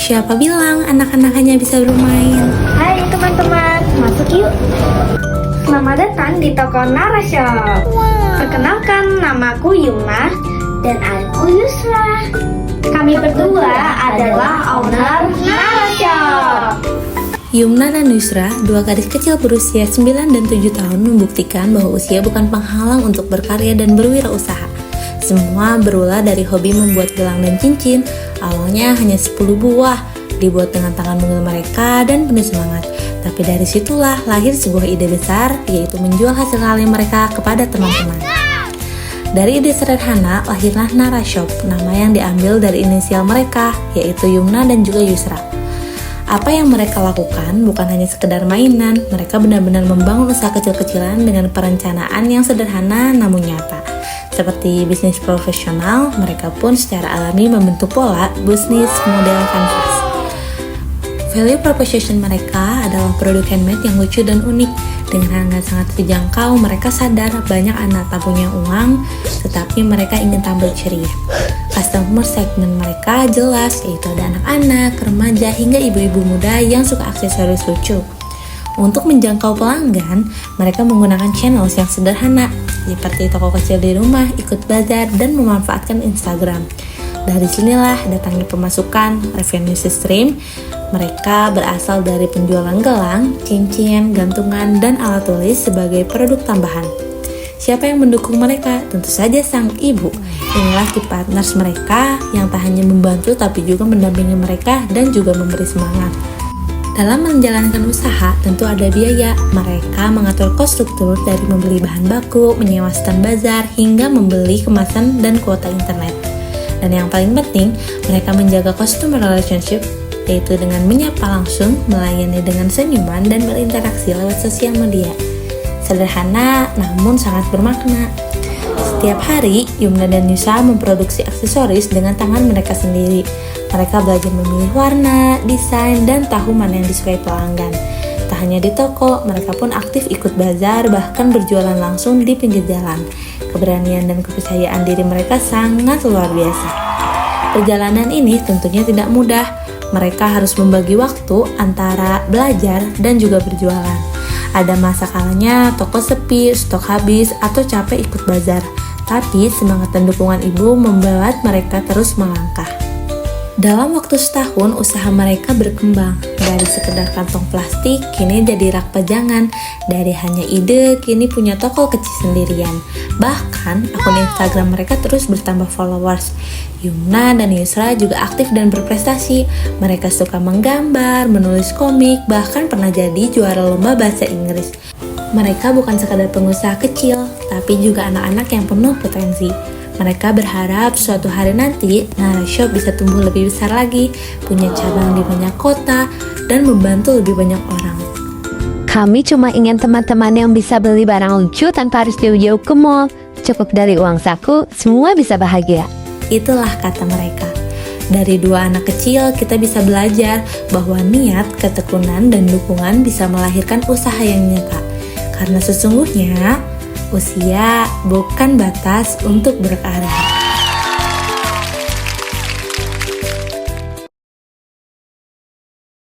Siapa bilang anak-anak hanya bisa bermain? Hai teman-teman, masuk yuk. Selamat datang di toko Nara Shop. Perkenalkan, namaku Yumna dan aku Yusra. Kami berdua adalah owner Nara Shop. Yumna dan Yusra, dua gadis kecil berusia 9 dan 7 tahun membuktikan bahwa usia bukan penghalang untuk berkarya dan berwirausaha. Semua berulah dari hobi membuat gelang dan cincin. Awalnya hanya 10 buah, dibuat dengan tangan mungil mereka dan penuh semangat. Tapi dari situlah lahir sebuah ide besar, yaitu menjual hasil karya mereka kepada teman-teman. Dari ide sederhana, lahirlah Nara Shop, nama yang diambil dari inisial mereka, yaitu Yumna dan juga Yusra. Apa yang mereka lakukan bukan hanya sekedar mainan, mereka benar-benar membangun usaha kecil-kecilan dengan perencanaan yang sederhana namun nyata. Seperti bisnis profesional, mereka pun secara alami membentuk pola bisnis model kanvas. Value proposition mereka adalah produk handmade yang lucu dan unik. Dengan harga sangat terjangkau, mereka sadar banyak anak tak punya uang, tetapi mereka ingin tampil ceria. Customer segment mereka jelas, yaitu ada anak-anak, remaja, hingga ibu-ibu muda yang suka aksesoris lucu. Untuk menjangkau pelanggan, mereka menggunakan channels yang sederhana, seperti toko kecil di rumah, ikut bazar, dan memanfaatkan Instagram. Dari sinilah datangnya pemasukan, revenue stream. Mereka berasal dari penjualan gelang, cincin, gantungan, dan alat tulis sebagai produk tambahan. Siapa yang mendukung mereka? Tentu saja sang ibu. Inilah key partners mereka yang tak hanya membantu tapi juga mendampingi mereka dan juga memberi semangat. Dalam menjalankan usaha, tentu ada biaya. Mereka mengatur cost struktur dari membeli bahan baku, menyewa stand bazar, hingga membeli kemasan dan kuota internet. Dan yang paling penting, mereka menjaga customer relationship, yaitu dengan menyapa langsung, melayani dengan senyuman, dan berinteraksi lewat sosial media. Sederhana, namun sangat bermakna. Setiap hari, Yumna dan Yusra memproduksi aksesoris dengan tangan mereka sendiri. Mereka belajar memilih warna, desain, dan tahu mana yang disukai pelanggan. Tak hanya di toko, mereka pun aktif ikut bazar, bahkan berjualan langsung di pinggir jalan. Keberanian dan kepercayaan diri mereka sangat luar biasa. Perjalanan ini tentunya tidak mudah. Mereka harus membagi waktu antara belajar dan juga berjualan. Ada masa kalanya toko sepi, stok habis, atau capek ikut bazar. Tapi semangat dan dukungan ibu membuat mereka terus melangkah. Dalam waktu setahun, usaha mereka berkembang. Dari sekedar kantong plastik, kini jadi rak pajangan. Dari hanya ide, kini punya toko kecil sendirian. Bahkan, akun Instagram mereka terus bertambah followers. Yumna dan Yusra juga aktif dan berprestasi. Mereka suka menggambar, menulis komik, bahkan pernah jadi juara lomba bahasa Inggris. Mereka bukan sekadar pengusaha kecil, tapi juga anak-anak yang penuh potensi. Mereka berharap suatu hari nanti Nara Shop bisa tumbuh lebih besar lagi, punya cabang di banyak kota, dan membantu lebih banyak orang. Kami cuma ingin teman-teman yang bisa beli barang lucu tanpa harus jauh-jauh ke mall. Cukup dari uang saku, semua bisa bahagia. Itulah kata mereka. Dari dua anak kecil, kita bisa belajar bahwa niat, ketekunan, dan dukungan bisa melahirkan usaha yang nyata. Karena sesungguhnya, usia bukan batas untuk berkarya.